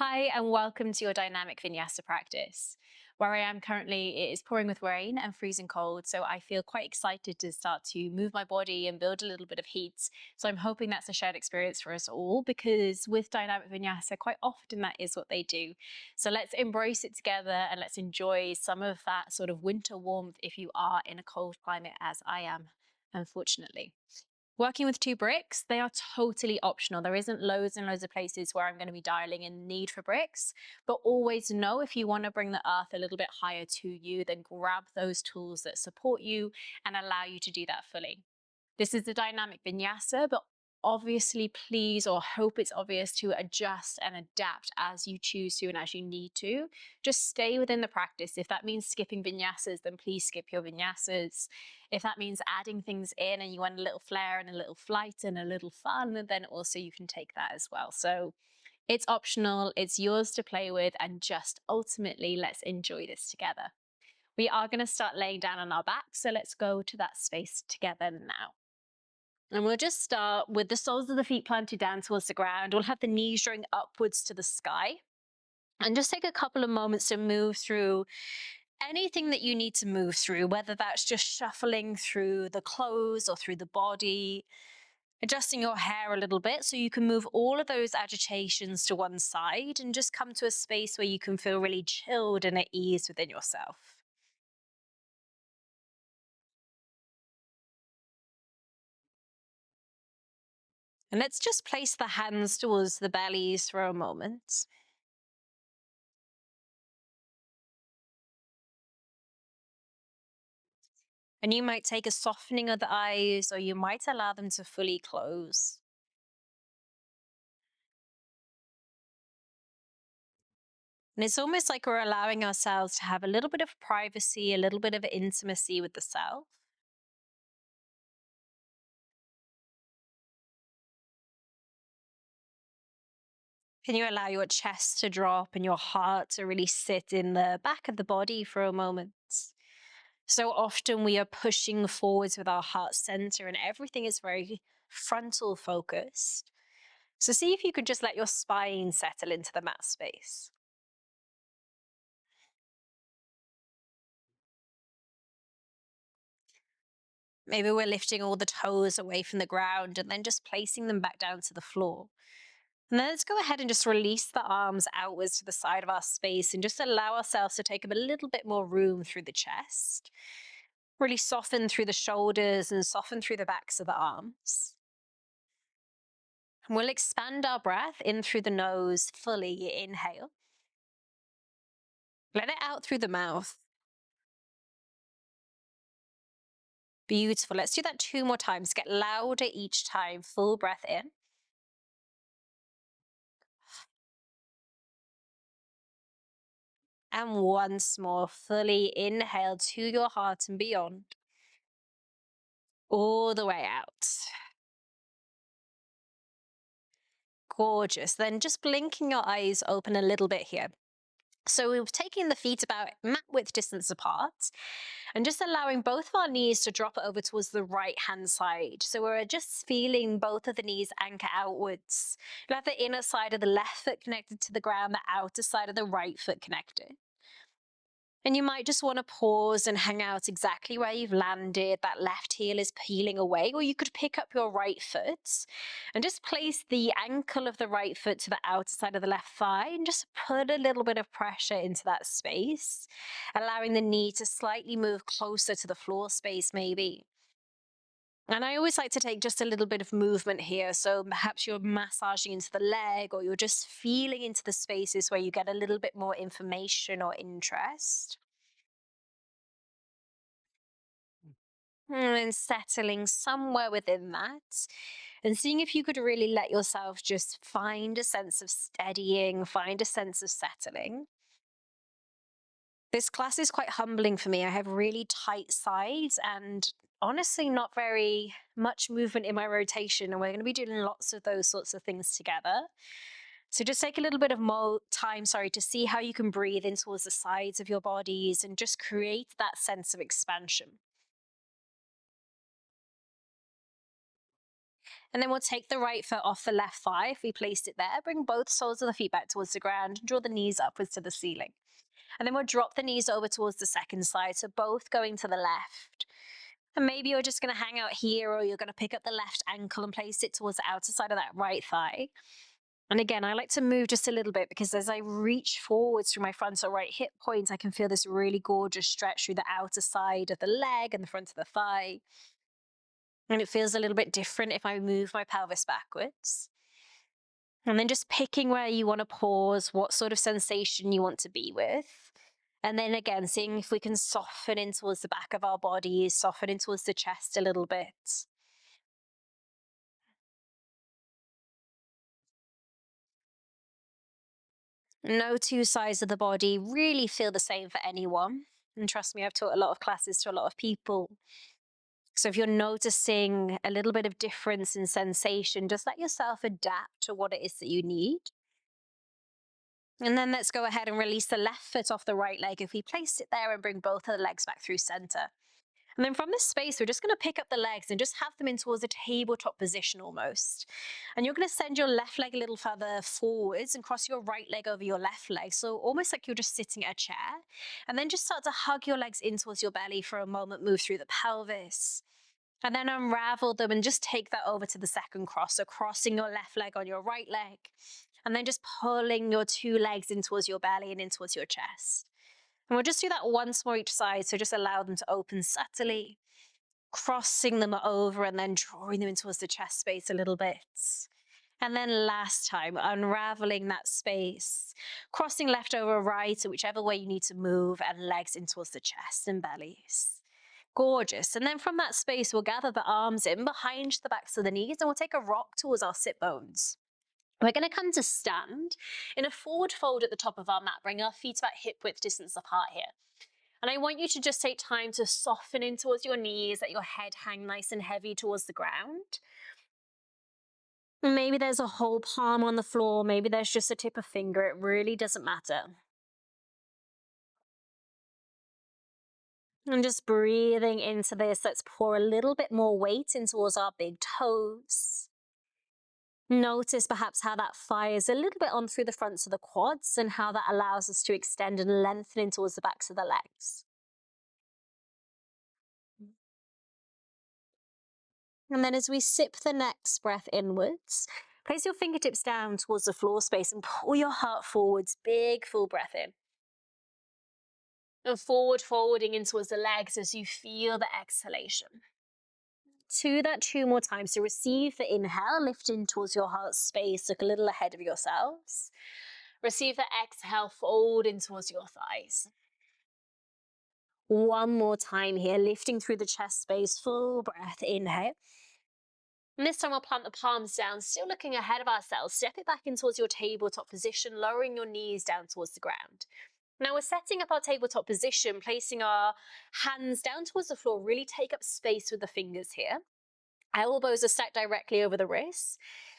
Hi, and welcome to your dynamic vinyasa practice. Where I am currently, it is pouring with rain and freezing cold, so I feel quite excited to start to move my body and build a little bit of heat. So I'm hoping that's a shared experience for us all, because with dynamic vinyasa, quite often that is what they do. So let's embrace it together and let's enjoy some of that sort of winter warmth if you are in a cold climate, as I am, unfortunately. Working with two bricks, they are totally optional. There isn't loads and loads of places where I'm going to be dialing in need for bricks, but always know if you want to bring the earth a little bit higher to you, then grab those tools that support you and allow you to do that fully. This is the dynamic vinyasa, but obviously please, or hope it's obvious, to adjust and adapt as you choose to and as you need to. Just stay within the practice. If that means skipping vinyasas, then please skip your vinyasas. If that means adding things in and you want a little flair and a little flight and a little fun, then also you can take that as well. So it's optional, it's yours to play with, and just ultimately let's enjoy this together. We are going to start laying down on our back, so let's go to that space together now. And we'll just start with the soles of the feet planted down towards the ground. We'll have the knees drawing upwards to the sky. And just take a couple of moments to move through anything that you need to move through, whether that's just shuffling through the clothes or through the body, adjusting your hair a little bit so you can move all of those agitations to one side and just come to a space where you can feel really chilled and at ease within yourself. And let's just place the hands towards the bellies for a moment. And you might take a softening of the eyes, or you might allow them to fully close. And it's almost like we're allowing ourselves to have a little bit of privacy, a little bit of intimacy with the self. Can you allow your chest to drop and your heart to really sit in the back of the body for a moment? So often we are pushing forwards with our heart center and everything is very frontal focused. So see if you could just let your spine settle into the mat space. Maybe we're lifting all the toes away from the ground and then just placing them back down to the floor. And then let's go ahead and just release the arms outwards to the side of our space and just allow ourselves to take up a little bit more room through the chest. Really soften through the shoulders and soften through the backs of the arms. And we'll expand our breath in through the nose fully. Inhale. Let it out through the mouth. Beautiful. Let's do that 2 more times. Get louder each time. Full breath in. And once more, fully inhale to your heart and beyond. All the way out. Gorgeous. Then just blinking your eyes open a little bit here. So we're taking the feet about mat width distance apart and just allowing both of our knees to drop over towards the right hand side. So we're just feeling both of the knees anchor outwards. You'll have the inner side of the left foot connected to the ground, the outer side of the right foot connected. And you might just want to pause and hang out exactly where you've landed. That left heel is peeling away, or you could pick up your right foot and just place the ankle of the right foot to the outer side of the left thigh and just put a little bit of pressure into that space, allowing the knee to slightly move closer to the floor space maybe. And I always like to take just a little bit of movement here. So perhaps you're massaging into the leg or you're just feeling into the spaces where you get a little bit more information or interest. And settling somewhere within that. And seeing if you could really let yourself just find a sense of steadying, find a sense of settling. This class is quite humbling for me. I have really tight sides and honestly not very much movement in my rotation, and we're going to be doing lots of those sorts of things together. So just take a little bit of more time, to see how you can breathe in towards the sides of your bodies and just create that sense of expansion. And then we'll take the right foot off the left thigh if we placed it there. Bring both soles of the feet back towards the ground and draw the knees upwards to the ceiling. And then we'll drop the knees over towards the second side, so both going to the left. And maybe you're just going to hang out here, or you're going to pick up the left ankle and place it towards the outer side of that right thigh. And again, I like to move just a little bit because as I reach forwards through my frontal right hip point, I can feel this really gorgeous stretch through the outer side of the leg and the front of the thigh. And it feels a little bit different if I move my pelvis backwards. And then just picking where you want to pause, what sort of sensation you want to be with. And then again, seeing if we can soften in towards the back of our bodies, soften in towards the chest a little bit. No two sides of the body really feel the same for anyone. And trust me, I've taught a lot of classes to a lot of people. So if you're noticing a little bit of difference in sensation, just let yourself adapt to what it is that you need. And then let's go ahead and release the left foot off the right leg if we placed it there, and bring both of the legs back through center. And then from this space, we're just going to pick up the legs and just have them in towards a tabletop position almost. And you're going to send your left leg a little further forwards and cross your right leg over your left leg. So almost like you're just sitting at a chair. And then just start to hug your legs in towards your belly for a moment, move through the pelvis. And then unravel them and just take that over to the second cross. So crossing your left leg on your right leg. And then just pulling your two legs in towards your belly and in towards your chest. And we'll just do that once more each side. So just allow them to open subtly, crossing them over and then drawing them in towards the chest space a little bit. And then last time, unraveling that space, crossing left over right, so whichever way you need to move, and legs in towards the chest and bellies. Gorgeous. And then from that space, we'll gather the arms in behind the backs of the knees, and we'll take a rock towards our sit bones. We're going to come to stand in a forward fold at the top of our mat, bring our feet about hip width distance apart here. And I want you to just take time to soften in towards your knees, let your head hang nice and heavy towards the ground. Maybe there's a whole palm on the floor, maybe there's just a tip of finger, it really doesn't matter. And just breathing into this, let's pour a little bit more weight in towards our big toes. Notice perhaps how that fires a little bit on through the fronts of the quads and how that allows us to extend and lengthen in towards the backs of the legs. And then as we sip the next breath inwards, place your fingertips down towards the floor space and pull your heart forwards, big full breath in. And forwarding in towards the legs as you feel the exhalation. Do that 2 more times. So receive the inhale, lift in towards your heart space, look a little ahead of yourselves. Receive the exhale, fold in towards your thighs. One more time here, lifting through the chest space, full breath, inhale. And this time we'll plant the palms down, still looking ahead of ourselves. Step it back in towards your tabletop position, lowering your knees down towards the ground. Now we're setting up our tabletop position, placing our hands down towards the floor, really take up space with the fingers here. Elbows are stacked directly over the wrists.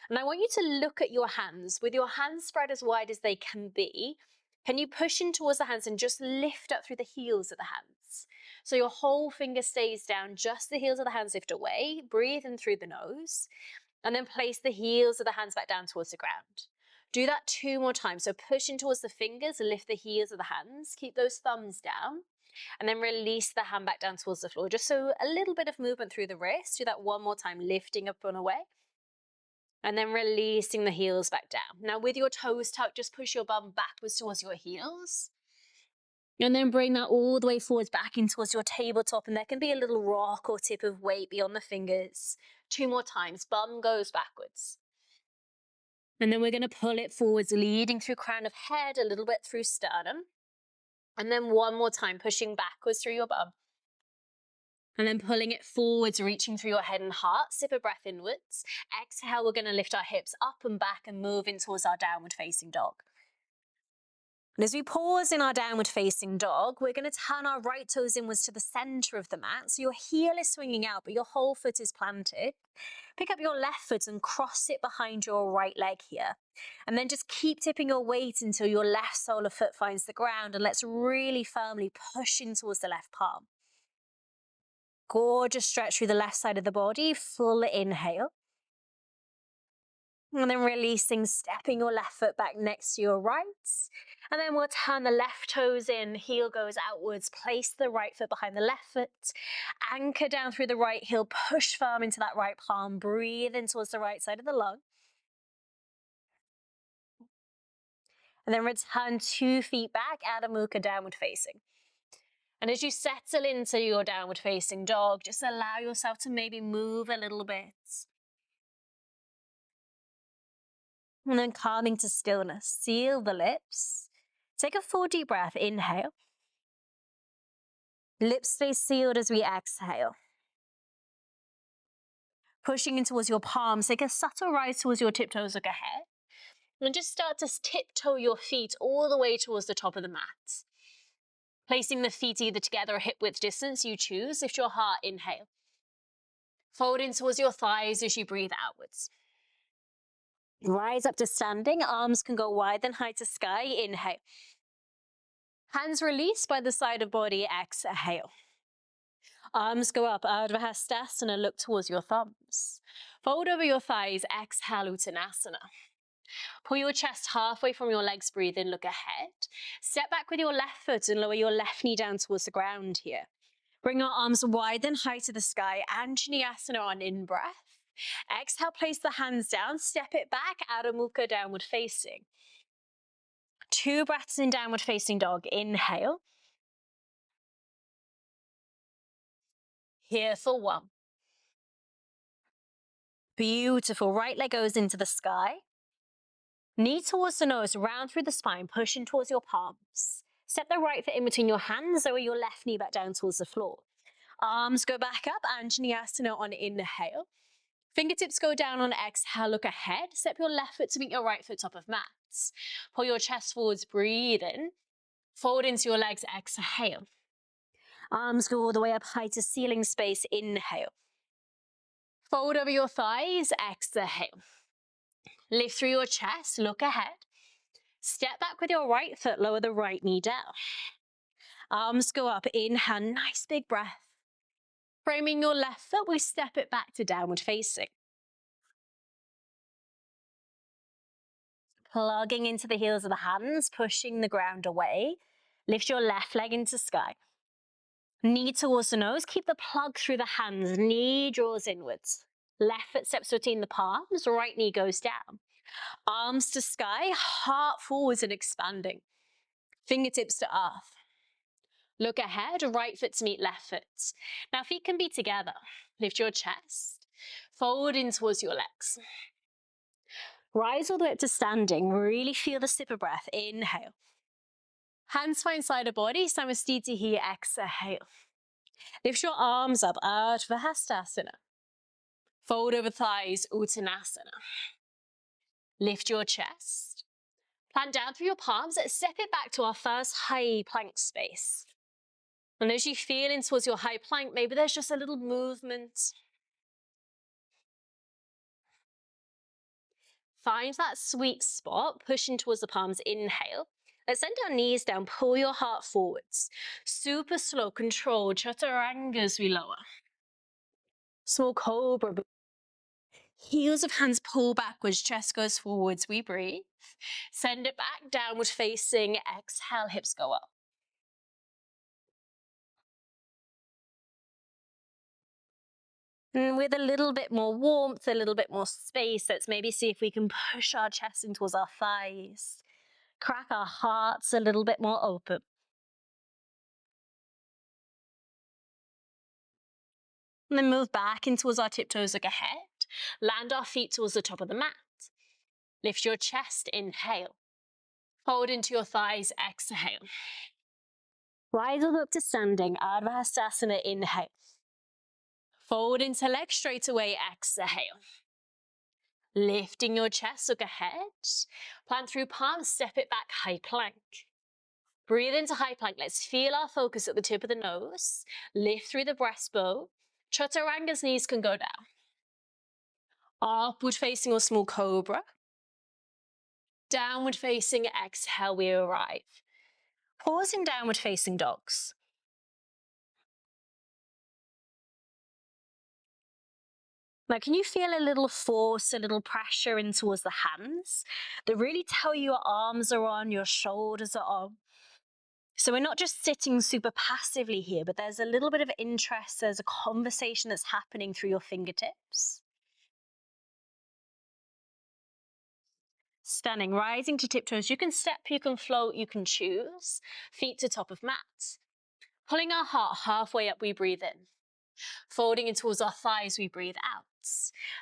And I want you to look at your hands. With your hands spread as wide as they can be, can you push in towards the hands and just lift up through the heels of the hands? So your whole finger stays down, just the heels of the hands lift away. Breathe in through the nose. And then place the heels of the hands back down towards the ground. Do that 2 more times. So push in towards the fingers, lift the heels of the hands. Keep those thumbs down. And then release the hand back down towards the floor. Just so a little bit of movement through the wrist. Do that 1 more time, lifting up and away. And then releasing the heels back down. Now with your toes tucked, just push your bum backwards towards your heels. And then bring that all the way forwards back in towards your tabletop. And there can be a little rock or tip of weight beyond the fingers. 2 more times, bum goes backwards. And then we're going to pull it forwards, leading through crown of head, a little bit through sternum. And then 1 more time, pushing backwards through your bum. And then pulling it forwards, reaching through your head and heart. Sip a breath inwards. Exhale, we're going to lift our hips up and back and move in towards our downward facing dog. And as we pause in our downward facing dog, we're going to turn our right toes inwards to the center of the mat. So your heel is swinging out, but your whole foot is planted. Pick up your left foot and cross it behind your right leg here. And then just keep tipping your weight until your left sole of foot finds the ground. And let's really firmly push in towards the left palm. Gorgeous stretch through the left side of the body, full inhale. And then releasing, stepping your left foot back next to your right. And then we'll turn the left toes in, heel goes outwards, place the right foot behind the left foot, anchor down through the right heel, push firm into that right palm, breathe in towards the right side of the lung. And then return 2 feet back, Adho Mukha, downward facing. And as you settle into your downward facing dog, just allow yourself to maybe move a little bit. And then calming to stillness, seal the lips. Take a full deep breath, inhale. Lips stay sealed as we exhale. Pushing in towards your palms, take a subtle rise towards your tiptoes, look ahead. And just start to tiptoe your feet all the way towards the top of the mat. Placing the feet either together or hip width distance, you choose. Lift your heart, inhale. Fold in towards your thighs as you breathe outwards. Rise up to standing, arms can go wide and high to sky, inhale. Hands release by the side of body, exhale. Arms go up, Ardha Hastasana, look towards your thumbs. Fold over your thighs, exhale, Uttanasana. Pull your chest halfway from your legs, breathe in, look ahead. Step back with your left foot and lower your left knee down towards the ground here. Bring your arms wide and high to the sky, Anjaneyasana on in-breath. Exhale, place the hands down, step it back, Adho Mukha, downward facing. 2 breaths in downward facing dog, inhale. Here for 1. Beautiful, right leg goes into the sky. Knee towards the nose, round through the spine, pushing towards your palms. Step the right foot in between your hands, lower your left knee back down towards the floor. Arms go back up, Anjaneyasana on inhale. Fingertips go down on exhale, look ahead. Step your left foot to meet your right foot top of mat. Pull your chest forwards, breathe in. Fold into your legs, exhale. Arms go all the way up high to ceiling space, inhale. Fold over your thighs, exhale. Lift through your chest, look ahead. Step back with your right foot, lower the right knee down. Arms go up, inhale, nice big breath. Framing your left foot, we step it back to downward facing. Plugging into the heels of the hands, pushing the ground away. Lift your left leg into sky. Knee towards the nose, keep the plug through the hands, knee draws inwards. Left foot steps between the palms, right knee goes down. Arms to sky, heart forwards and expanding. Fingertips to earth. Look ahead, right foot to meet left foot. Now feet can be together. Lift your chest, fold in towards your legs. Rise all the way up to standing, really feel the sip of breath, inhale. Hands find side of body, Samastiti here, exhale. Lift your arms up, Ardha Hastasana. Fold over thighs, Uttanasana. Lift your chest. Plant down through your palms, step it back to our first high plank space. And as you feel in towards your high plank, maybe there's just a little movement. Find that sweet spot, pushing towards the palms, inhale. Let's send our knees down, pull your heart forwards. Super slow, controlled, chaturanga as we lower. Small cobra. Heels of hands pull backwards, chest goes forwards, we breathe. Send it back, downward facing, exhale, hips go up. And with a little bit more warmth, a little bit more space, let's maybe see if we can push our chest in towards our thighs. Crack our hearts a little bit more open. And then move back in towards our tiptoes, look ahead. Land our feet towards the top of the mat. Lift your chest, inhale. Fold into your thighs, exhale. Rise all up to standing, Ardha Hastasana, inhale. Fold into legs straight away, exhale. Lifting your chest, look ahead. Plant through palms, step it back, high plank. Breathe into high plank. Let's feel our focus at the tip of the nose. Lift through the breastbone. Chaturanga's knees can go down. Upward facing or small cobra. Downward facing, exhale, we arrive. Pausing downward facing dogs. . Now, can you feel a little force, a little pressure in towards the hands that really tell you your arms are on, your shoulders are on? So we're not just sitting super passively here, but there's a little bit of interest, there's a conversation that's happening through your fingertips. Stunning. Rising to tiptoes. You can step, you can float, you can choose. Feet to top of mat. Pulling our heart halfway up, we breathe in. Folding in towards our thighs, we breathe out.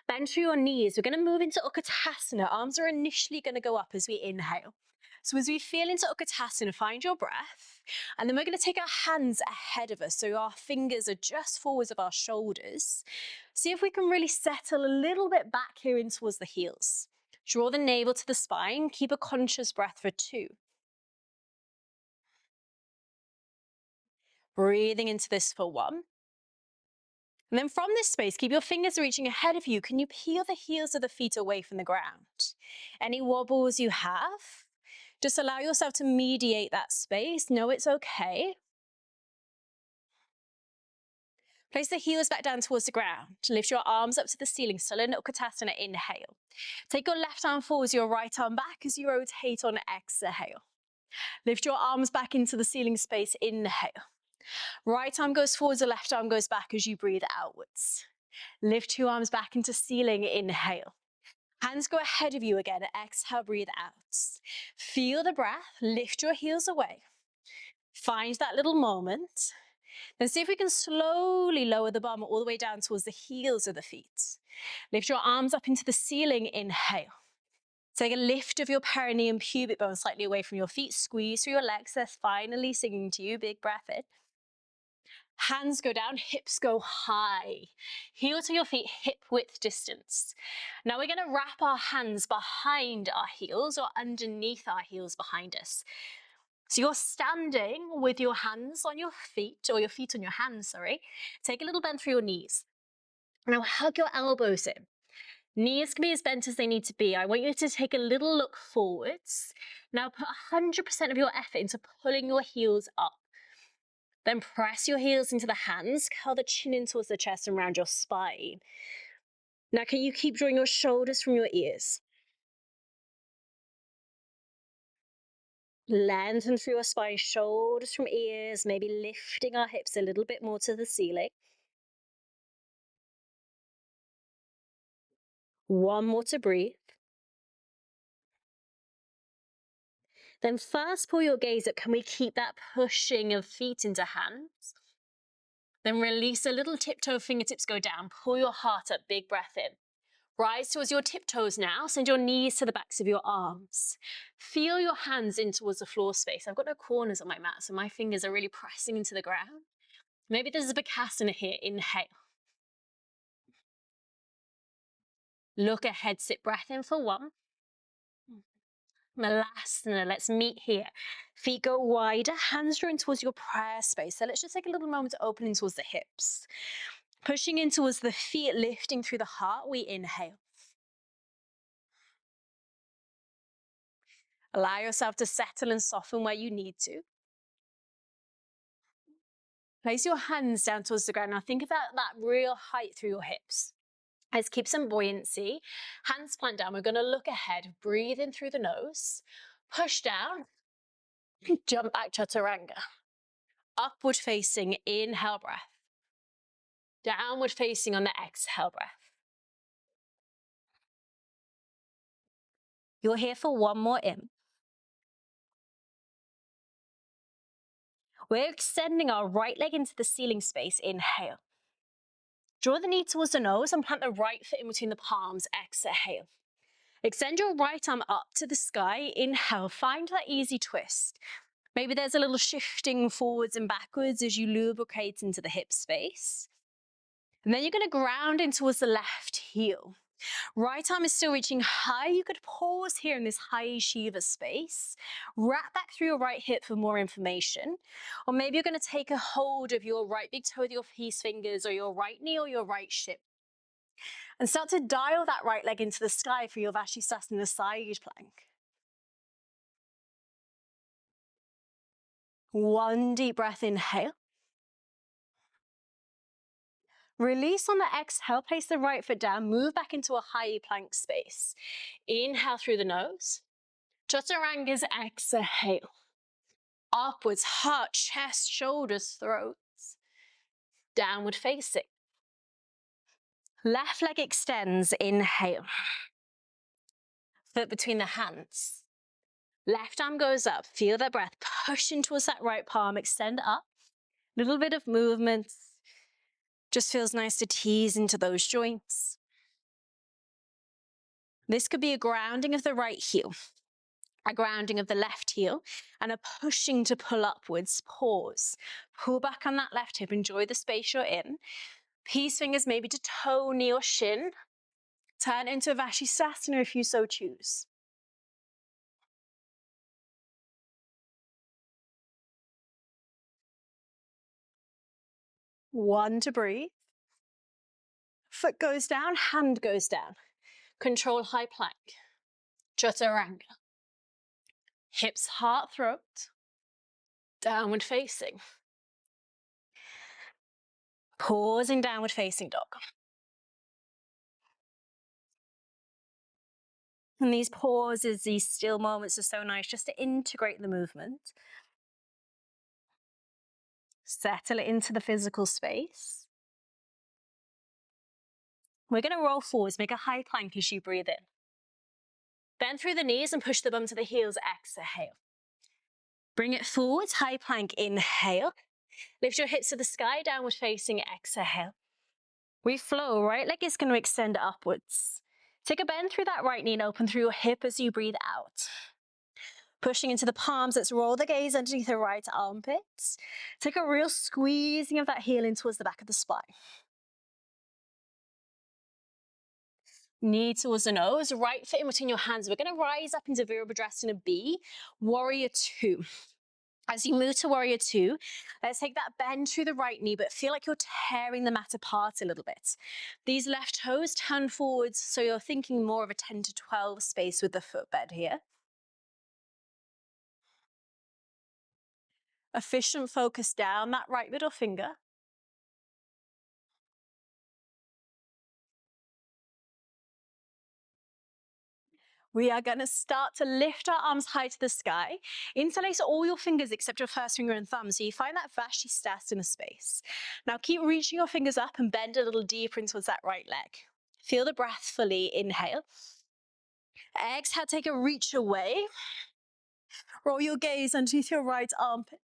Bend through your knees. We're going to move into Utkatasana. Arms are initially going to go up as we inhale. So as we feel into Utkatasana, find your breath. And then we're going to take our hands ahead of us. So our fingers are just forwards of our shoulders. See if we can really settle a little bit back here in towards the heels. Draw the navel to the spine. Keep a conscious breath for 2. Breathing into this for 1. And then from this space, keep your fingers reaching ahead of you. Can you peel the heels of the feet away from the ground? Any wobbles you have, just allow yourself to mediate that space. Know it's okay. Place the heels back down towards the ground. Lift your arms up to the ceiling. Still in Utkatasana, inhale. Take your left arm forwards, your right arm back as you rotate on exhale. Lift your arms back into the ceiling space, inhale. Right arm goes forwards, the left arm goes back as you breathe outwards. Lift your arms back into ceiling, inhale. Hands go ahead of you again, exhale, breathe out. Feel the breath, lift your heels away. Find that little moment. Then see if we can slowly lower the bum all the way down towards the heels of the feet. Lift your arms up into the ceiling, inhale. Take a lift of your perineum pubic bone slightly away from your feet. Squeeze through your legs. They're finally singing to you. Big breath in. Hands go down, hips go high. Heel to your feet, hip width distance. Now we're going to wrap our hands behind our heels or underneath our heels behind us. So you're standing with your hands on your feet, or your feet on your hands, sorry. Take a little bend through your knees. Now hug your elbows in. Knees can be as bent as they need to be. I want you to take a little look forwards. Now put 100% of your effort into pulling your heels up. Then press your heels into the hands, curl the chin in towards the chest and round your spine. Now can you keep drawing your shoulders from your ears? Lengthen through your spine, shoulders from ears, maybe lifting our hips a little bit more to the ceiling. One more to breathe. Then first pull your gaze up. Can we keep that pushing of feet into hands? Then release a little tiptoe, fingertips go down. Pull your heart up, big breath in. Rise towards your tiptoes now. Send your knees to the backs of your arms. Feel your hands in towards the floor space. I've got no corners on my mat, so my fingers are really pressing into the ground. Maybe there's a Bakasana here. Inhale. Look ahead, sit breath in for 1. Malasana, let's meet here. Feet go wider, hands drawn towards your prayer space. So let's just take a little moment to open in towards the hips. Pushing in towards the feet, lifting through the heart, we inhale. Allow yourself to settle and soften where you need to. Place your hands down towards the ground. Now think about that real height through your hips. Let's keep some buoyancy. Hands plant down. We're going to look ahead. Breathe in through the nose. Push down. Jump back, chaturanga. Upward facing, inhale breath. Downward facing on the exhale breath. You're here for 1 more in. We're extending our right leg into the ceiling space. Inhale. Draw the knee towards the nose and plant the right foot in between the palms. Exhale. Extend your right arm up to the sky. Inhale. Find that easy twist. Maybe there's a little shifting forwards and backwards as you lubricate into the hip space. And then you're going to ground in towards the left heel. Right arm is still reaching high. You could pause here in this high Shiva space. Wrap back through your right hip for more information. Or maybe you're going to take a hold of your right big toe with your peace fingers, or your right knee or your right shin. And start to dial that right leg into the sky for your Vashisthasana side plank. 1 deep breath, inhale. Release on the exhale, place the right foot down, move back into a high plank space. Inhale through the nose. Chaturanga's exhale. Upwards, heart, chest, shoulders, throats. Downward facing. Left leg extends, inhale. Foot between the hands. Left arm goes up, feel that breath, pushing towards that right palm, extend up. Little bit of movement. Just feels nice to tease into those joints. This could be a grounding of the right heel, a grounding of the left heel, and a pushing to pull upwards. Pause. Pull back on that left hip. Enjoy the space you're in. Peace fingers maybe to toe, knee, or shin. Turn into Vashisthasana if you so choose. One to breathe. Foot goes down, hand goes down. Control high plank. Chaturanga. Hips, heart, throat. Downward facing. Pause in downward facing dog. And these pauses, these still moments are so nice just to integrate the movement. Settle it into the physical space. We're going to roll forwards, make a high plank as you breathe in. Bend through the knees and push the bum to the heels, exhale. Bring it forwards, high plank, inhale. Lift your hips to the sky, downward facing, exhale. We flow, right leg is going to extend upwards. Take a bend through that right knee and open through your hip as you breathe out. Pushing into the palms, let's roll the gaze underneath the right armpit. Take a real squeezing of that heel in towards the back of the spine. Knee towards the nose, right foot in between your hands. We're going to rise up into Virabhadrasana B, Warrior 2. As you move to Warrior 2, let's take that bend through the right knee, but feel like you're tearing the mat apart a little bit. These left toes turn forwards, so you're thinking more of a 10 to 12 space with the footbed here. Efficient focus down that right middle finger. We are going to start to lift our arms high to the sky. Interlace all your fingers except your first finger and thumb, so you find that Vashisthasana space. Now keep reaching your fingers up and bend a little deeper in towards that right leg. Feel the breath fully. Inhale. Exhale, take a reach away. Roll your gaze underneath your right armpit.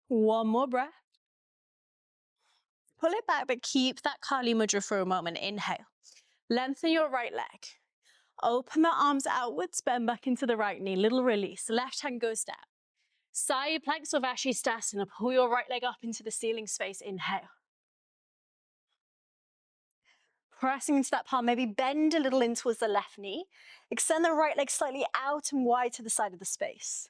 One more breath. Pull it back, but keep that Kali Mudra for a moment. Inhale. Lengthen your right leg. Open the arms outwards, bend back into the right knee. Little release. Left hand goes down. Side planks of Vashisthasana. Pull your right leg up into the ceiling space. Inhale. Pressing into that palm, maybe bend a little in towards the left knee. Extend the right leg slightly out and wide to the side of the space.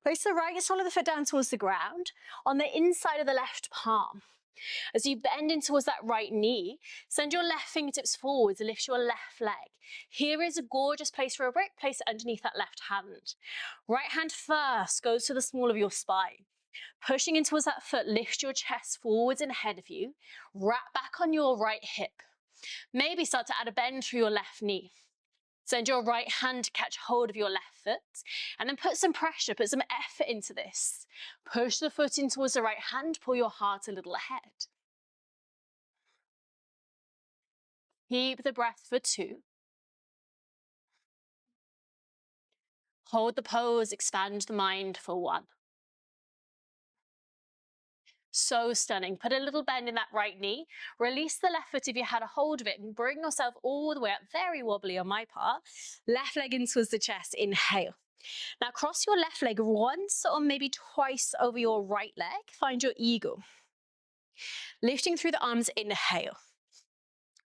Place the right sole of the foot down towards the ground on the inside of the left palm. As you bend in towards that right knee, send your left fingertips forwards and lift your left leg. Here is a gorgeous place for a brick. Place it underneath that left hand. Right hand first goes to the small of your spine. Pushing in towards that foot, lift your chest forwards and ahead of you. Wrap back on your right hip. Maybe start to add a bend through your left knee. Send your right hand to catch hold of your left foot and then put some pressure, put some effort into this. Push the foot in towards the right hand, pull your heart a little ahead. Keep the breath for 2. Hold the pose, expand the mind for 1. So stunning. Put a little bend in that right knee. Release the left foot if you had a hold of it and bring yourself all the way up. Very wobbly on my part. Left leg in towards the chest. Inhale. Now cross your left leg once or maybe twice over your right leg. Find your eagle. Lifting through the arms, inhale.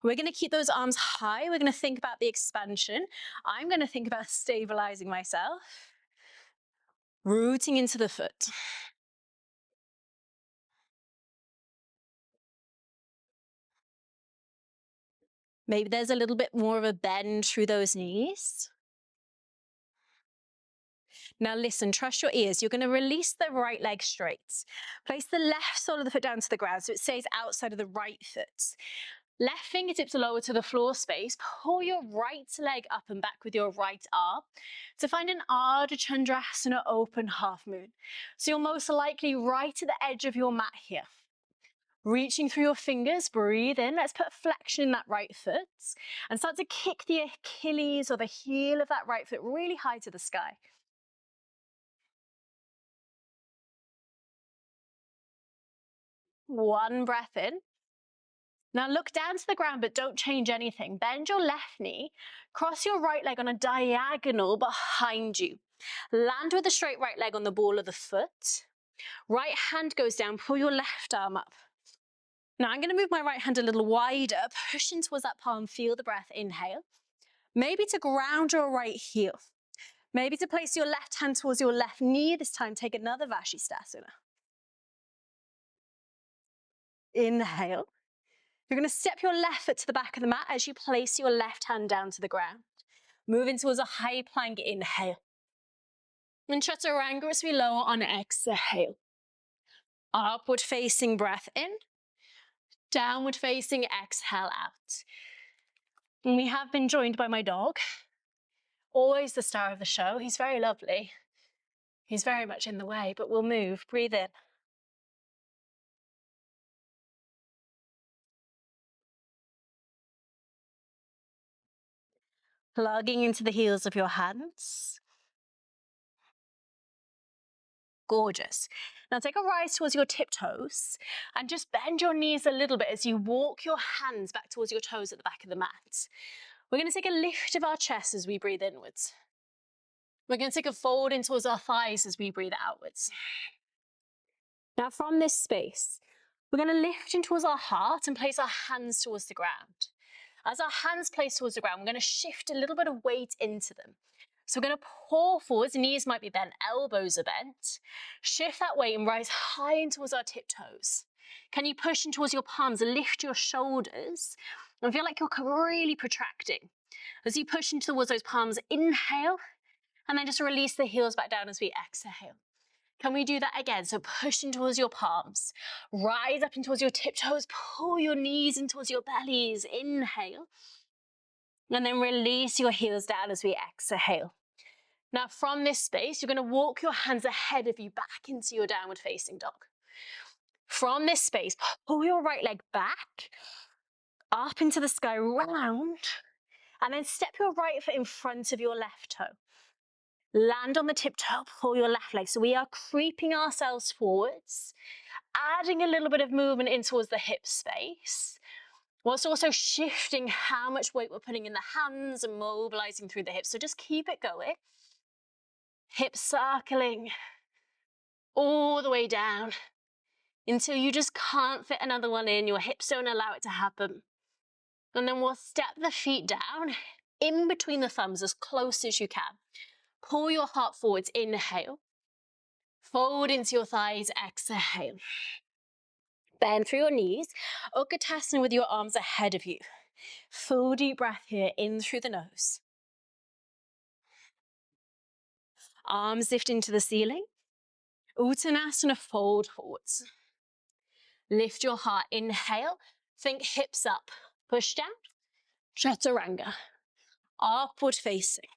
We're going to keep those arms high. We're going to think about the expansion. I'm going to think about stabilizing myself. Rooting into the foot. Maybe there's a little bit more of a bend through those knees. Now listen, trust your ears. You're going to release the right leg straight. Place the left sole of the foot down to the ground so it stays outside of the right foot. Left fingertips lower to the floor space. Pull your right leg up and back with your right arm to find an Ardha Chandrasana open half moon. So you're most likely right at the edge of your mat here. Reaching through your fingers, breathe in. Let's put flexion in that right foot and start to kick the Achilles or the heel of that right foot really high to the sky. One breath in. Now look down to the ground, but don't change anything. Bend your left knee, cross your right leg on a diagonal behind you. Land with the straight right leg on the ball of the foot. Right hand goes down, pull your left arm up. Now I'm going to move my right hand a little wider, pushing towards that palm, feel the breath, inhale. Maybe to ground your right heel. Maybe to place your left hand towards your left knee this time, take another Vashisthasana. Inhale. You're going to step your left foot to the back of the mat as you place your left hand down to the ground. Moving towards a high plank, inhale. And chaturanga as we lower on exhale. Upward facing breath in. Downward facing exhale out. And we have been joined by my dog. Always the star of the show. He's very lovely. He's very much in the way, but we'll move. Breathe in. Plugging into the heels of your hands. Gorgeous. Now take a rise towards your tiptoes and just bend your knees a little bit as you walk your hands back towards your toes at the back of the mat. We're going to take a lift of our chest as we breathe inwards. We're going to take a fold in towards our thighs as we breathe outwards. Now from this space, we're going to lift in towards our heart and place our hands towards the ground. As our hands place towards the ground, we're going to shift a little bit of weight into them. So we're going to pull forwards, knees might be bent, elbows are bent. Shift that weight and rise high in towards our tiptoes. Can you push in towards your palms, lift your shoulders, and feel like you're really protracting. As you push into towards those palms, inhale, and then just release the heels back down as we exhale. Can we do that again? So push in towards your palms, rise up in towards your tiptoes, pull your knees in towards your bellies, inhale, and then release your heels down as we exhale. Now from this space, you're going to walk your hands ahead of you back into your downward facing dog. From this space, pull your right leg back, up into the sky, round, and then step your right foot in front of your left toe. Land on the tiptoe, pull your left leg. So we are creeping ourselves forwards, adding a little bit of movement in towards the hip space, whilst also shifting how much weight we're putting in the hands and mobilizing through the hips. So just keep it going. Hips circling all the way down until you just can't fit another one in. Your hips don't allow it to happen. And then we'll step the feet down in between the thumbs as close as you can. Pull your heart forwards, inhale. Fold into your thighs, exhale. Bend through your knees. Utkatasana with your arms ahead of you. Full deep breath here, in through the nose. Arms lift into the ceiling. Uttanasana, fold forwards. Lift your heart, inhale. Think hips up. Push down. Chaturanga. Upward facing.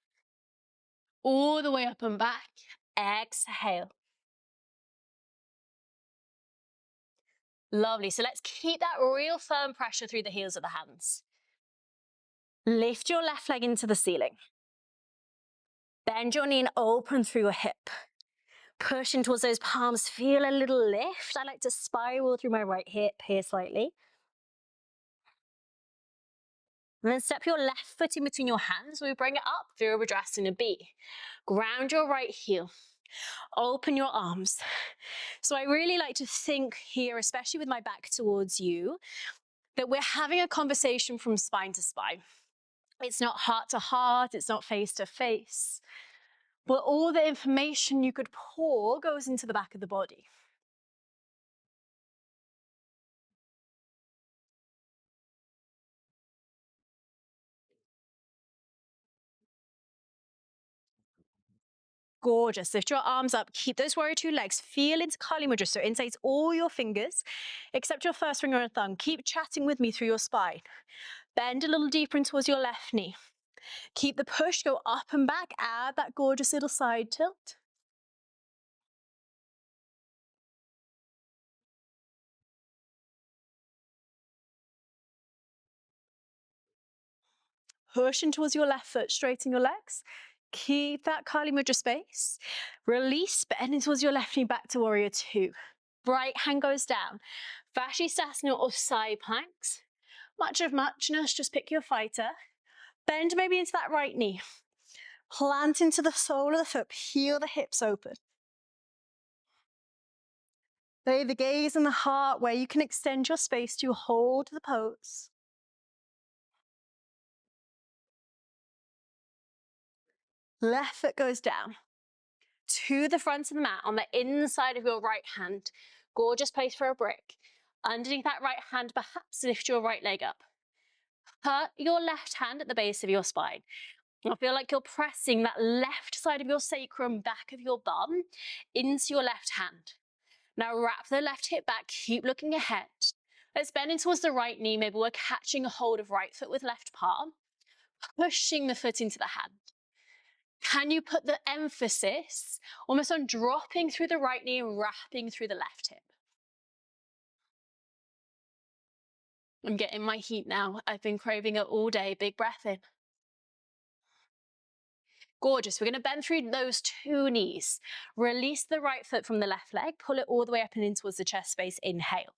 All the way up and back. Exhale. Lovely. So let's keep that real firm pressure through the heels of the hands. Lift your left leg into the ceiling. Bend your knee and open through your hip. Push in towards those palms. Feel a little lift. I like to spiral through my right hip here slightly. And then step your left foot in between your hands. We bring it up, Virabhadrasana B. Ground your right heel. Open your arms. So I really like to think here, especially with my back towards you, that we're having a conversation from spine to spine. It's not heart to heart, it's not face to face. But all the information you could pour goes into the back of the body. Gorgeous. Lift your arms up. Keep those warrior two legs. Feel into Kali Mudra. So inside all your fingers, except your first finger and thumb. Keep chatting with me through your spine. Bend a little deeper in towards your left knee. Keep the push. Go up and back. Add that gorgeous little side tilt. Push in towards your left foot. Straighten your legs. Keep that Kali Mudra space. Release. Bend in towards your left knee back to warrior two. Right hand goes down. Vashisthasana or side planks. Much of muchness, just pick your fighter. Bend maybe into that right knee. Plant into the sole of the foot, peel the hips open. Lay the gaze in the heart where you can extend your space to hold the pose. Left foot goes down to the front of the mat on the inside of your right hand. Gorgeous place for a brick. Underneath that right hand, perhaps lift your right leg up. Put your left hand at the base of your spine. I feel like you're pressing that left side of your sacrum, back of your bum, into your left hand. Now wrap the left hip back, keep looking ahead. Let's bend in towards the right knee. Maybe we're catching a hold of right foot with left palm, pushing the foot into the hand. Can you put the emphasis almost on dropping through the right knee and wrapping through the left hip? I'm getting my heat now. I've been craving it all day. Big breath in. Gorgeous. We're going to bend through those two knees. Release the right foot from the left leg. Pull it all the way up and in towards the chest space. Inhale.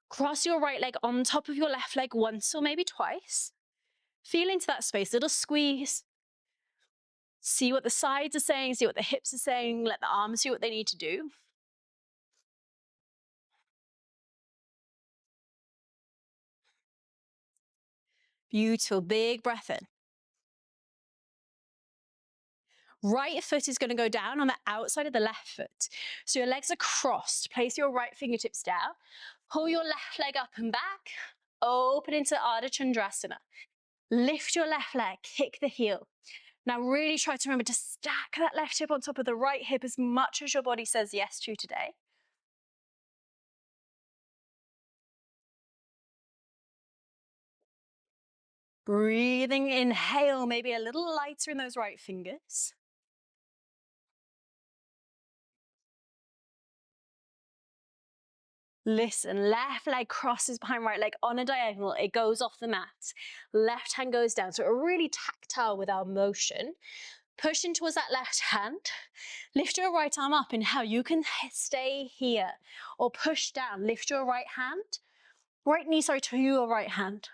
Cross your right leg on top of your left leg once or maybe twice. Feel into that space. Little squeeze. See what the sides are saying. See what the hips are saying. Let the arms do what they need to do. Beautiful. Big breath in. Right foot is going to go down on the outside of the left foot. So your legs are crossed. Place your right fingertips down. Pull your left leg up and back. Open into Ardha Chandrasana. Lift your left leg. Kick the heel. Now really try to remember to stack that left hip on top of the right hip as much as your body says yes to today. Breathing, inhale, maybe a little lighter in those right fingers. Listen, left leg crosses behind right leg on a diagonal. It goes off the mat. Left hand goes down. So we're really tactile with our motion. Push in towards that left hand. Lift your right arm up. Inhale. You can stay here or push down. Lift your right hand. Right knee, sorry, to your right hand.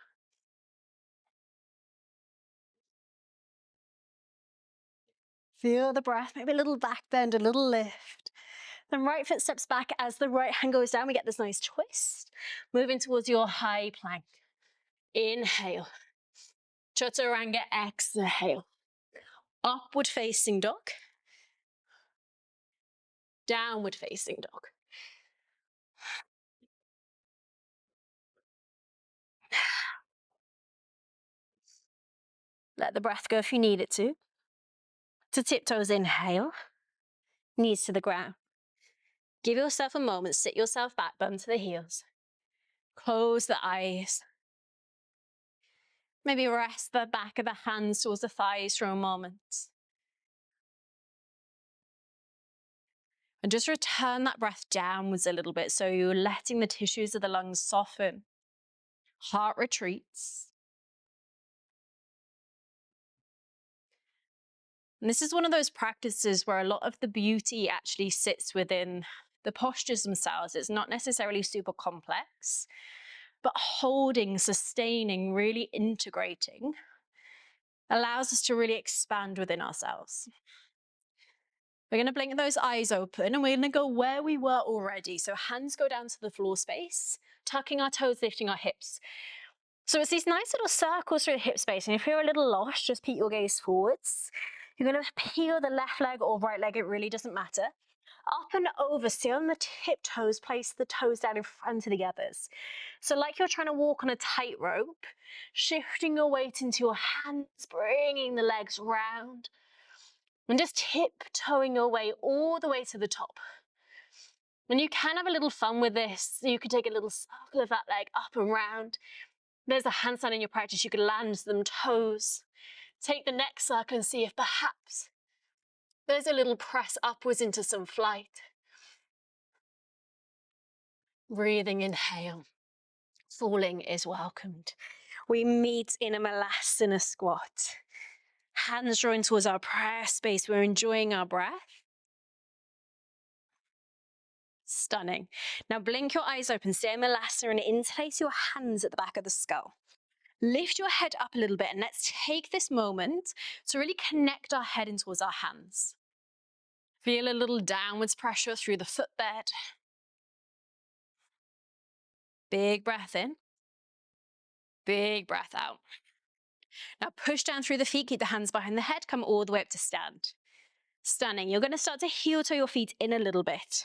Feel the breath. Maybe a little back bend, a little lift. Then right foot steps back as the right hand goes down. We get this nice twist. Moving towards your high plank. Inhale. Chaturanga, exhale. Upward facing dog. Downward facing dog. Let the breath go if you need it to. To tiptoes, inhale. Knees to the ground. Give yourself a moment. Sit yourself back, bum to the heels. Close the eyes. Maybe rest the back of the hands towards the thighs for a moment. And just return that breath downwards a little bit so you're letting the tissues of the lungs soften. Heart retreats. And this is one of those practices where a lot of the beauty actually sits within the postures themselves. It's not necessarily super complex, but holding, sustaining, really integrating allows us to really expand within ourselves. We're going to blink those eyes open and we're going to go where we were already. So hands go down to the floor space, tucking our toes, lifting our hips. So it's these nice little circles through the hip space. And if you're a little lost, just peek your gaze forwards. You're going to peel the left leg or right leg, it really doesn't matter. Up and over, stay on the tiptoes, place the toes down in front of the others. So like you're trying to walk on a tightrope, shifting your weight into your hands, bringing the legs round. And just tiptoeing your way all the way to the top. And you can have a little fun with this. So you could take a little circle of that leg up and round. There's a handstand in your practice. You could land them toes. Take the next circle and see if perhaps there's a little press upwards into some flight. Breathing, inhale. Falling is welcomed. We meet in a malasana squat. Hands drawing towards our prayer space. We're enjoying our breath. Stunning. Now blink your eyes open, stay in malasana and interlace your hands at the back of the skull. Lift your head up a little bit and let's take this moment to really connect our head in towards our hands. Feel a little downwards pressure through the footbed. Big breath in. Big breath out. Now push down through the feet, keep the hands behind the head, come all the way up to stand. Stunning. You're going to start to heel toe your feet in a little bit.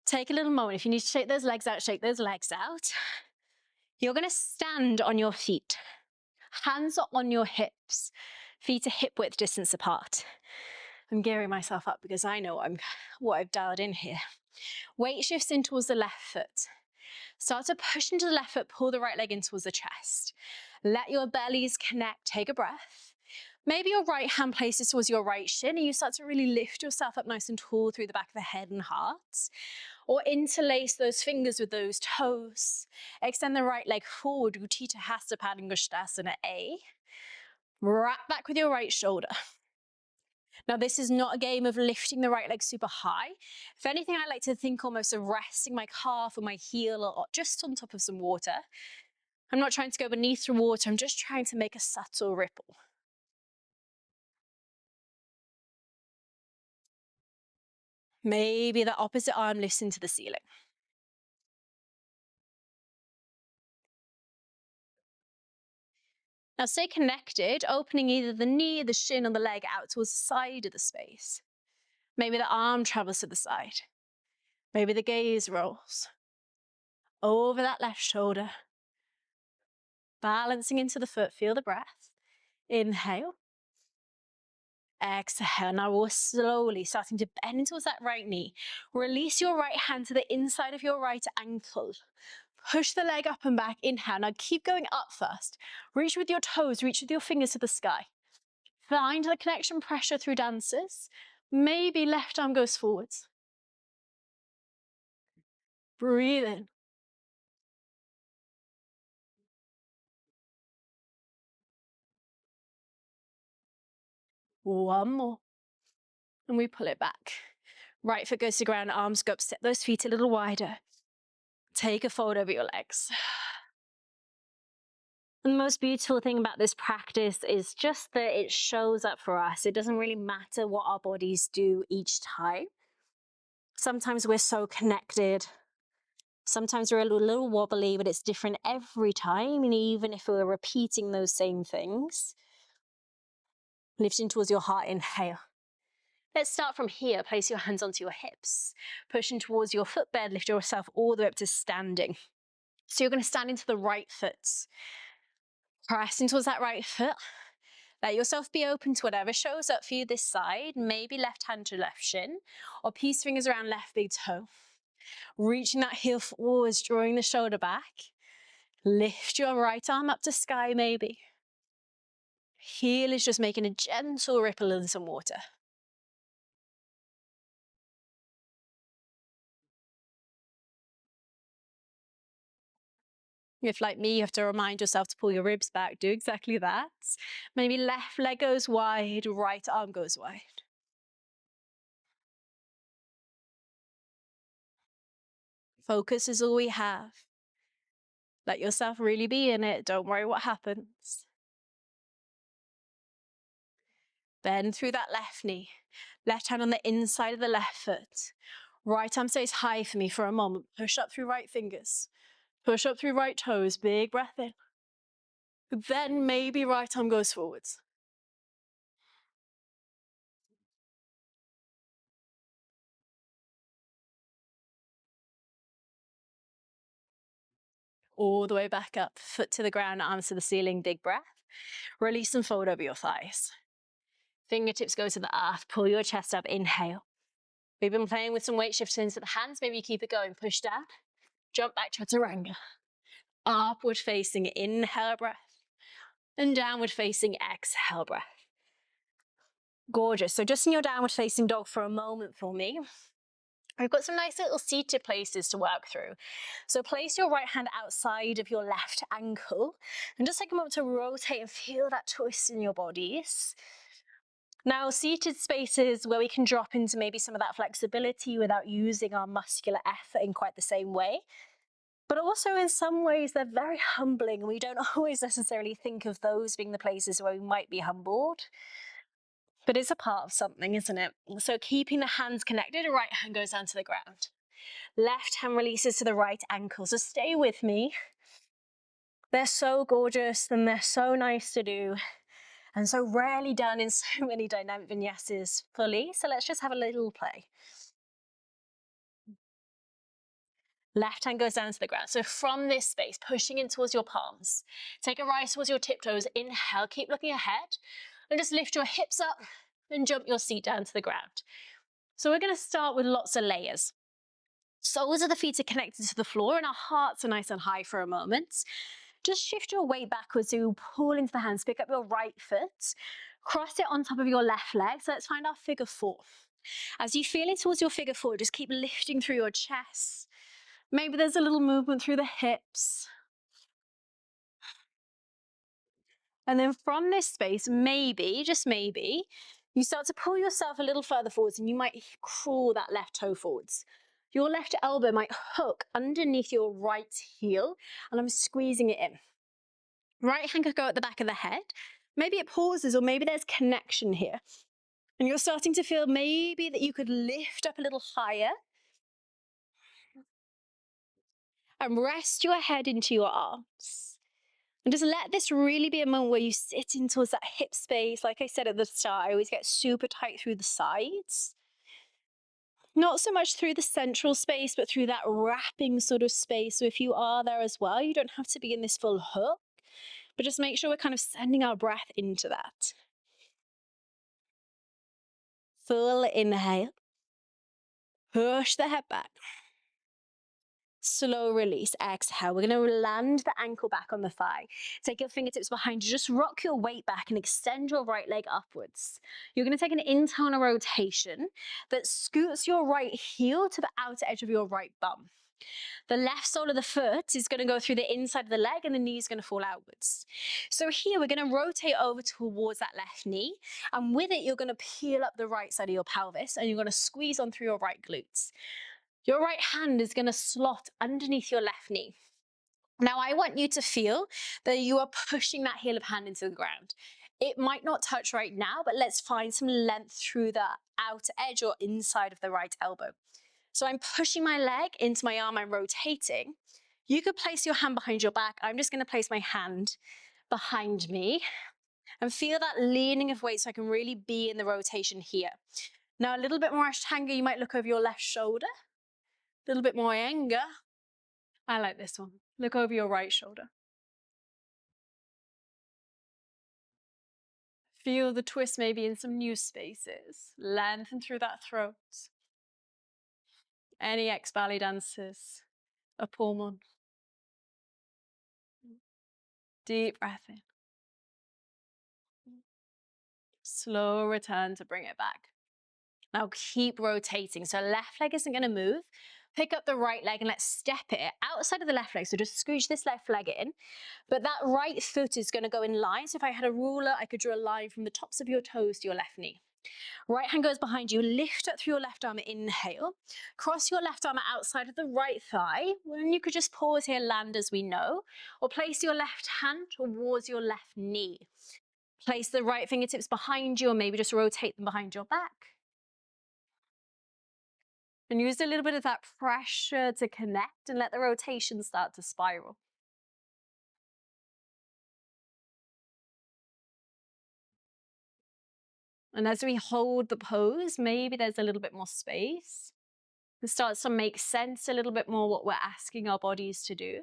Take a little moment. If you need to shake those legs out, shake those legs out. You're going to stand on your feet. Hands are on your hips. Feet are hip width distance apart. I'm gearing myself up because I know what I've dialed in here. Weight shifts in towards the left foot. Start to push into the left foot, pull the right leg in towards the chest. Let your bellies connect, take a breath. Maybe your right hand places towards your right shin and you start to really lift yourself up nice and tall through the back of the head and heart. Or interlace those fingers with those toes. Extend the right leg forward, Utthita Hasta Padangusthasana A. Wrap back with your right shoulder. Now this is not a game of lifting the right leg super high. If anything, I like to think almost of resting my calf or my heel or just on top of some water. I'm not trying to go beneath the water, I'm just trying to make a subtle ripple. Maybe the opposite arm lifts into the ceiling. Now stay connected, opening either the knee, the shin, or the leg out towards the side of the space. Maybe the arm travels to the side. Maybe the gaze rolls over that left shoulder. Balancing into the foot, feel the breath. Inhale. Exhale. Now we're slowly starting to bend towards that right knee. Release your right hand to the inside of your right ankle. Push the leg up and back. Inhale. Now keep going up first. Reach with your toes, reach with your fingers to the sky. Find the connection pressure through dances. Maybe left arm goes forwards. Breathe in. One more. And we pull it back. Right foot goes to ground, arms go up, step those feet a little wider. Take a fold over your legs. And the most beautiful thing about this practice is just that it shows up for us. It doesn't really matter what our bodies do each time. Sometimes we're so connected. Sometimes we're a little wobbly, but it's different every time. And even if we're repeating those same things, lifting towards your heart, inhale. Let's start from here. Place your hands onto your hips. Pushing towards your footbed, lift yourself all the way up to standing. So you're going to stand into the right foot. Pressing towards that right foot. Let yourself be open to whatever shows up for you this side. Maybe left hand to left shin or peace fingers around left big toe. Reaching that heel forwards, drawing the shoulder back. Lift your right arm up to sky maybe. Heel is just making a gentle ripple in some water. If, like me, you have to remind yourself to pull your ribs back, do exactly that. Maybe left leg goes wide, right arm goes wide. Focus is all we have. Let yourself really be in it. Don't worry what happens. Bend through that left knee. Left hand on the inside of the left foot. Right arm stays high for me for a moment. Push up through right fingers. Push up through right toes. Big breath in. Then maybe right arm goes forwards. All the way back up. Foot to the ground, arms to the ceiling. Big breath. Release and fold over your thighs. Fingertips go to the earth, pull your chest up, inhale. We've been playing with some weight shifts into the hands, maybe you keep it going, push down, jump back, chaturanga. Upward facing, inhale breath, and downward facing, exhale breath. Gorgeous. So just in your downward facing dog for a moment for me. We've got some nice little seated places to work through. So place your right hand outside of your left ankle and just take a moment to rotate and feel that twist in your bodies. Now, seated spaces where we can drop into maybe some of that flexibility without using our muscular effort in quite the same way. But also in some ways, they're very humbling. We don't always necessarily think of those being the places where we might be humbled. But it's a part of something, isn't it? So keeping the hands connected, right hand goes down to the ground. Left hand releases to the right ankle. So stay with me. They're so gorgeous and they're so nice to do. And so rarely done in so many dynamic vinyasas fully. So let's just have a little play. Left hand goes down to the ground. So from this space, pushing in towards your palms. Take a rise towards your tiptoes. Inhale, keep looking ahead. And just lift your hips up and jump your seat down to the ground. So we're going to start with lots of layers. Soles of the feet are connected to the floor and our hearts are nice and high for a moment. Just shift your weight backwards, so you pull into the hands, pick up your right foot, cross it on top of your left leg. So let's find our figure four. As you feel it towards your figure four, just keep lifting through your chest. Maybe there's a little movement through the hips. And then from this space, maybe, just maybe, you start to pull yourself a little further forwards and you might crawl that left toe forwards. Your left elbow might hook underneath your right heel and I'm squeezing it in. Right hand could go at the back of the head. Maybe it pauses or maybe there's connection here. And you're starting to feel maybe that you could lift up a little higher and rest your head into your arms. And just let this really be a moment where you sit in towards that hip space. Like I said at the start, I always get super tight through the sides. Not so much through the central space, but through that wrapping sort of space. So if you are there as well, you don't have to be in this full hook, but just make sure we're kind of sending our breath into that. Full inhale. Push the head back. Slow release, exhale. We're going to land the ankle back on the thigh. Take your fingertips behind you. Just rock your weight back and extend your right leg upwards. You're going to take an internal rotation that scoots your right heel to the outer edge of your right bum. The left sole of the foot is going to go through the inside of the leg and the knee is going to fall outwards. So here we're going to rotate over towards that left knee, and with it you're going to peel up the right side of your pelvis and you're going to squeeze on through your right glutes. Your right hand is going to slot underneath your left knee. Now I want you to feel that you are pushing that heel of hand into the ground. It might not touch right now, but let's find some length through the outer edge or inside of the right elbow. So I'm pushing my leg into my arm, I'm rotating. You could place your hand behind your back. I'm just going to place my hand behind me and feel that leaning of weight so I can really be in the rotation here. Now a little bit more Ashtanga, you might look over your left shoulder. A little bit more Iyengar. I like this one. Look over your right shoulder. Feel the twist maybe in some new spaces. Lengthen through that throat. Any ex-ballet dancers, a pulmon. Deep breath in. Slow return to bring it back. Now keep rotating. So left leg isn't going to move. Pick up the right leg and let's step it outside of the left leg. So just scooch this left leg in. But that right foot is going to go in line. So if I had a ruler, I could draw a line from the tops of your toes to your left knee. Right hand goes behind you. Lift up through your left arm. Inhale. Cross your left arm outside of the right thigh. Then you could just pause here, land as we know. Or place your left hand towards your left knee. Place the right fingertips behind you or maybe just rotate them behind your back. And use a little bit of that pressure to connect and let the rotation start to spiral. And as we hold the pose, maybe there's a little bit more space. It starts to make sense a little bit more what we're asking our bodies to do.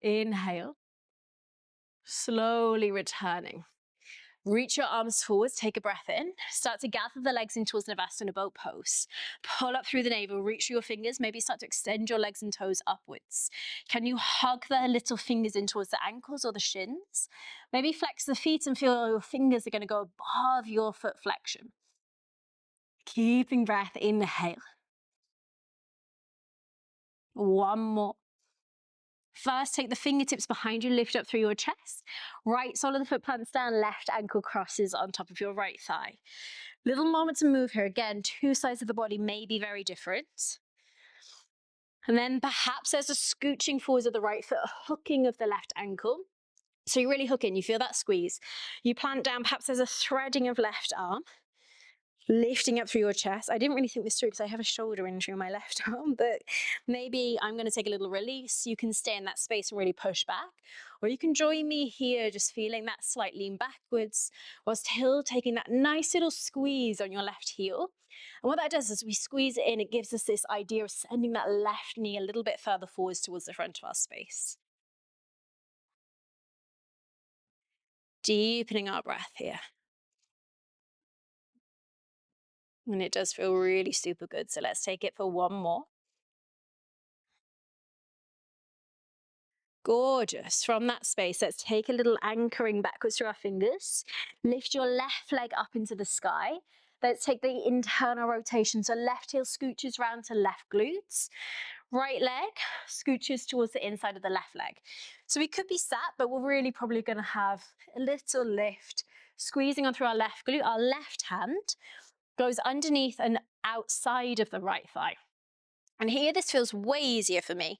Inhale. Slowly returning. Reach your arms forwards, take a breath in. Start to gather the legs in towards Navasana boat pose. Pull up through the navel, reach your fingers, maybe start to extend your legs and toes upwards. Can you hug the little fingers in towards the ankles or the shins? Maybe flex the feet and feel your fingers are going to go above your foot flexion. Keeping breath, inhale. One more. First, take the fingertips behind you, lift up through your chest. Right sole of the foot plants down, left ankle crosses on top of your right thigh. Little moment to move here. Again, two sides of the body may be very different. And then perhaps there's a scooching forwards of the right foot, a hooking of the left ankle. So you really hook in, you feel that squeeze. You plant down, perhaps there's a threading of left arm. Lifting up through your chest. I didn't really think this through because I have a shoulder injury on my left arm, but maybe I'm going to take a little release. You can stay in that space and really push back, or you can join me here, just feeling that slight lean backwards, while still taking that nice little squeeze on your left heel. And what that does is we squeeze it in, it gives us this idea of sending that left knee a little bit further forwards towards the front of our space. Deepening our breath here. And it does feel really super good. So let's take it for one more. Gorgeous. From that space, let's take a little anchoring backwards through our fingers. Lift your left leg up into the sky. Let's take the internal rotation. So left heel scooches round to left glutes. Right leg scooches towards the inside of the left leg. So we could be sat, but we're really probably going to have a little lift, squeezing on through our left glute. Our left hand goes underneath and outside of the right thigh. And here this feels way easier for me.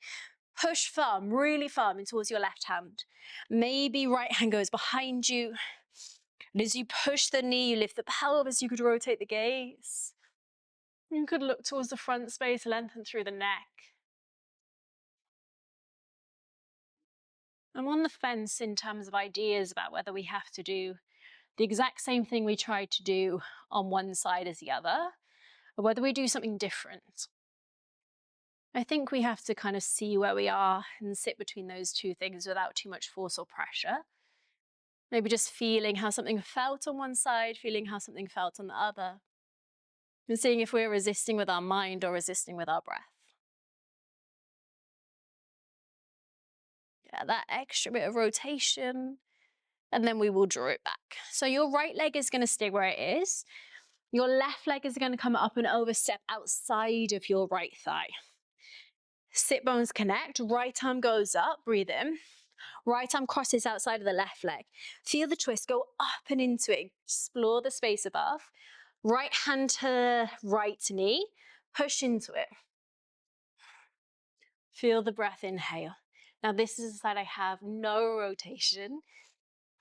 Push firm, really firm in towards your left hand. Maybe right hand goes behind you. And as you push the knee, you lift the pelvis, you could rotate the gaze. You could look towards the front space, lengthen through the neck. I'm on the fence in terms of ideas about whether we have to do the exact same thing we tried to do on one side as the other, or whether we do something different. I think we have to kind of see where we are and sit between those two things without too much force or pressure. Maybe just feeling how something felt on one side, feeling how something felt on the other, and seeing if we're resisting with our mind or resisting with our breath. Yeah, that extra bit of rotation, and then we will draw it back. So your right leg is going to stay where it is. Your left leg is going to come up and overstep outside of your right thigh. Sit bones connect, right arm goes up, breathe in. Right arm crosses outside of the left leg. Feel the twist, go up and into it. Explore the space above. Right hand to right knee, push into it. Feel the breath, inhale. Now this is the side I have no rotation.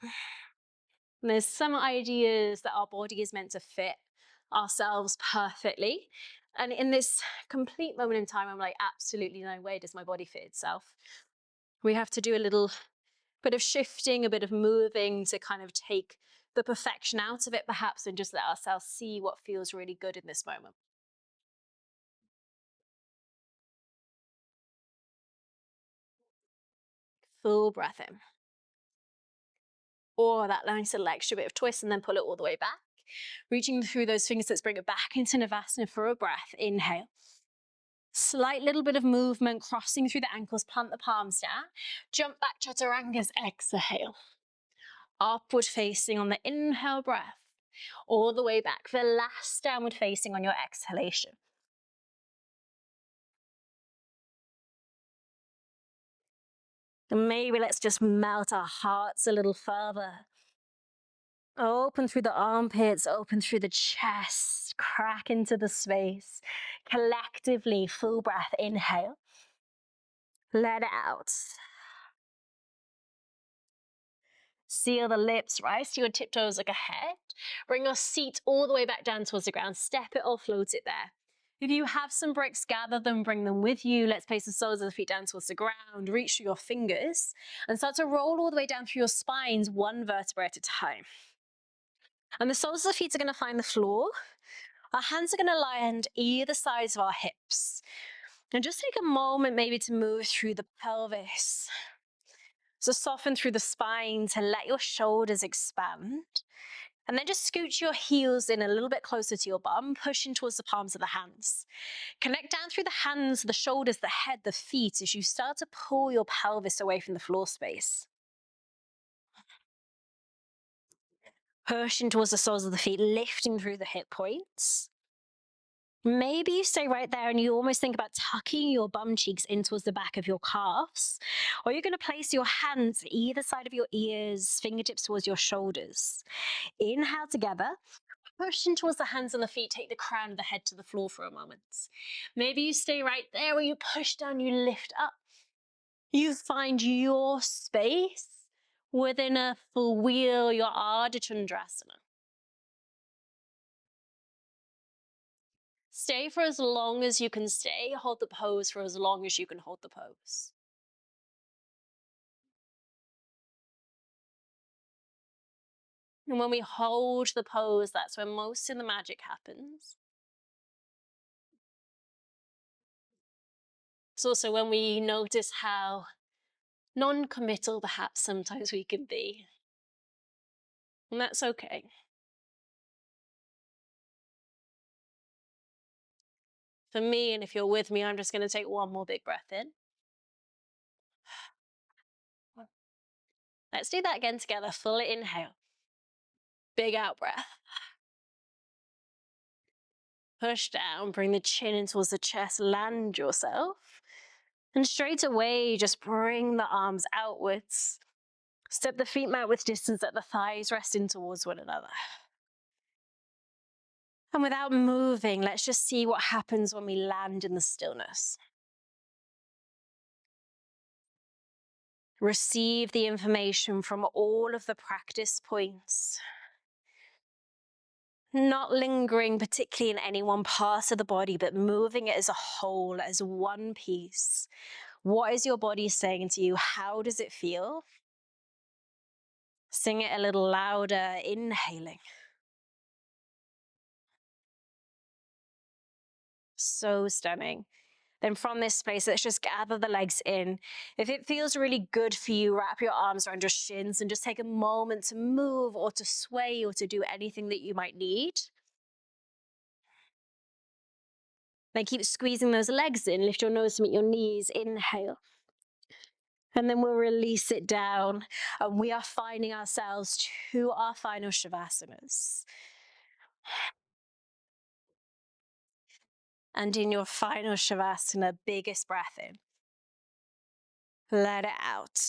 And there's some ideas that our body is meant to fit ourselves perfectly. And in this complete moment in time, I'm like, absolutely no way does my body fit itself. We have to do a little bit of shifting, a bit of moving to kind of take the perfection out of it perhaps and just let ourselves see what feels really good in this moment. Full breath in. Or that nice little extra bit of twist and then pull it all the way back. Reaching through those fingers, let's bring it back into Navasana for a breath. Inhale. Slight little bit of movement, crossing through the ankles, plant the palms down. Jump back, chaturangas, exhale. Upward facing on the inhale breath. All the way back, the last downward facing on your exhalation. And maybe let's just melt our hearts a little further. Open through the armpits, open through the chest, crack into the space. Collectively, full breath, inhale. Let it out. Seal the lips, rise to your tiptoes, look ahead. Bring your seat all the way back down towards the ground. Step it or float it there. If you have some bricks, gather them, bring them with you. Let's place the soles of the feet down towards the ground. Reach through your fingers and start to roll all the way down through your spines, one vertebra at a time. And the soles of the feet are going to find the floor. Our hands are going to land either sides of our hips. And just take a moment maybe to move through the pelvis. So soften through the spine to let your shoulders expand. And then just scooch your heels in a little bit closer to your bum, pushing towards the palms of the hands. Connect down through the hands, the shoulders, the head, the feet as you start to pull your pelvis away from the floor space. Pushing towards the soles of the feet, lifting through the hip points. Maybe you stay right there and you almost think about tucking your bum cheeks in towards the back of your calves. Or you're going to place your hands either side of your ears, fingertips towards your shoulders. Inhale together. Pushing towards the hands and the feet, take the crown of the head to the floor for a moment. Maybe you stay right there where you push down, you lift up. You find your space within a full wheel, your Ardha Chandrasana. Stay for as long as you can stay. Hold the pose for as long as you can hold the pose. And when we hold the pose, that's when most of the magic happens. It's also when we notice how non-committal perhaps sometimes we can be. And that's okay. For me, and if you're with me, I'm just going to take one more big breath in. Let's do that again together. Full inhale. Big out breath. Push down, bring the chin in towards the chest, land yourself. And straight away, just bring the arms outwards. Step the feet mat with distance, let the thighs rest in towards one another. And without moving, let's just see what happens when we land in the stillness. Receive the information from all of the practice points. Not lingering particularly in any one part of the body, but moving it as a whole, as one piece. What is your body saying to you? How does it feel? Sing it a little louder, inhaling. So stunning. Then from this place, let's just gather the legs in. If it feels really good for you, wrap your arms around your shins and just take a moment to move or to sway or to do anything that you might need. Then keep squeezing those legs in. Lift your nose to meet your knees. Inhale. And then we'll release it down. And we are finding ourselves to our final Shavasana. And in your final Shavasana, biggest breath in. Let it out.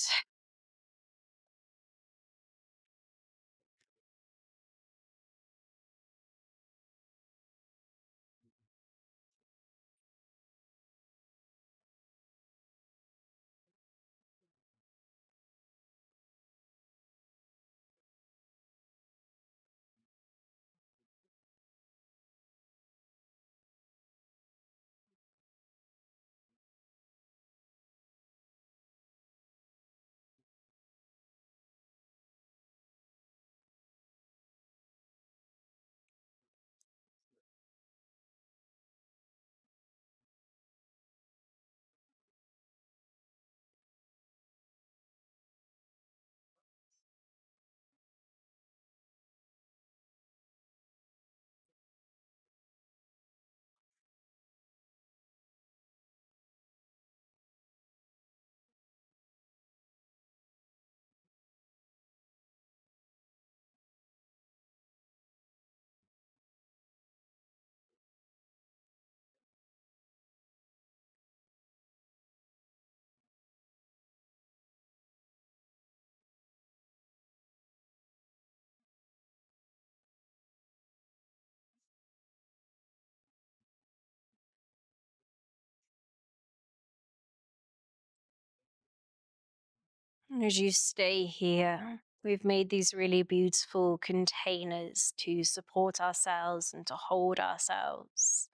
As you stay here, we've made these really beautiful containers to support ourselves and to hold ourselves.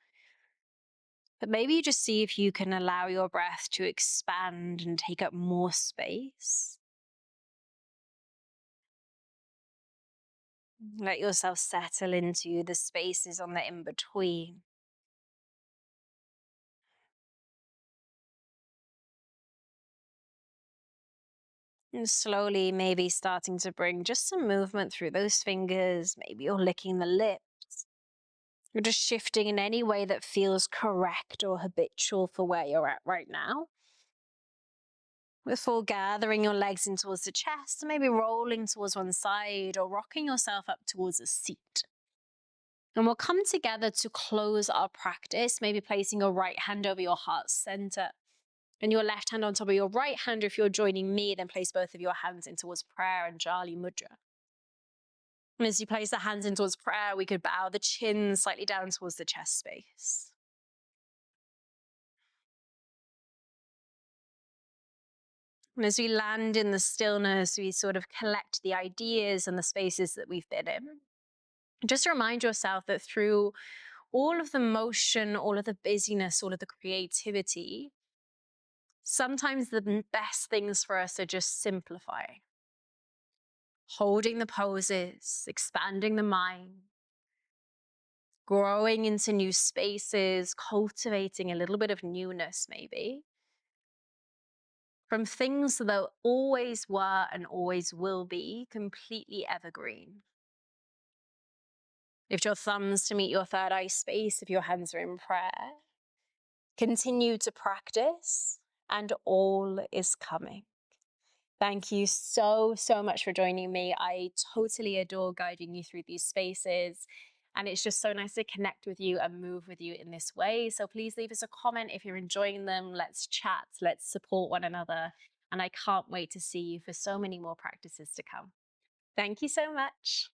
But maybe you just see if you can allow your breath to expand and take up more space. Let yourself settle into the spaces on the in-between. And slowly, maybe starting to bring just some movement through those fingers. Maybe you're licking the lips. You're just shifting in any way that feels correct or habitual for where you're at right now. Before gathering your legs in towards the chest, maybe rolling towards one side or rocking yourself up towards a seat. And we'll come together to close our practice, maybe placing your right hand over your heart center and your left hand on top of your right hand. If you're joining me, then place both of your hands in towards prayer and Jali Mudra. And as you place the hands in towards prayer, we could bow the chin slightly down towards the chest space. And as we land in the stillness, we sort of collect the ideas and the spaces that we've been in. Just remind yourself that through all of the motion, all of the busyness, all of the creativity, sometimes the best things for us are just simplifying. Holding the poses, expanding the mind, growing into new spaces, cultivating a little bit of newness maybe, from things that always were and always will be completely evergreen. Lift your thumbs to meet your third eye space if your hands are in prayer. Continue to practice, and all is coming. Thank you so, so much for joining me. I totally adore guiding you through these spaces. And it's just so nice to connect with you and move with you in this way. So please leave us a comment if you're enjoying them. Let's chat, let's support one another. And I can't wait to see you for so many more practices to come. Thank you so much.